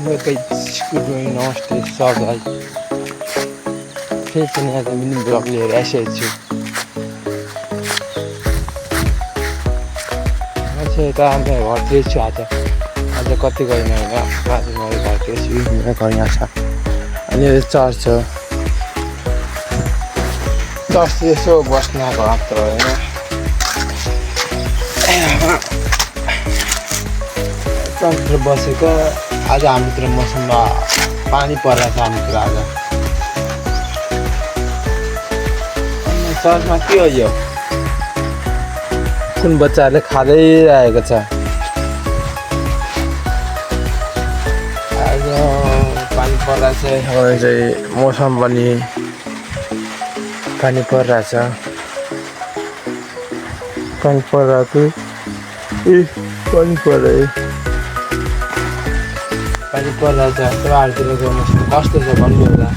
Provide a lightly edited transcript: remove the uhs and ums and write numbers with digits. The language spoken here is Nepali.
गुड मर्निङ नमस्ते सबलाई फेरि पनि आज मिनी ब्लग लिएर आइसकेको छु। मान्छे यता मेरो घरतिर छु आज कति गएन होइन। आज मैले घरतिर छु, मेरो घर यहाँ छ अनि यो चर्च हो। चर्चतिर यसो बस्न आएको मात्र होइन। चर्चतिर बसेको आज हामीतिर मौसममा पानी परिरहेको छ हामीतिर आज। चर्चमा के हो यो कुन बच्चाहरूले खाँदै रहेको छ। आज पानी परिरहेको छ, चाहिँ मौसम पनि पानी परिरहेछ। पानी परिरहेको पानी परिरहेछ। तपाईँहरूतिरको मौसम कस्तो छ भन्नु होला।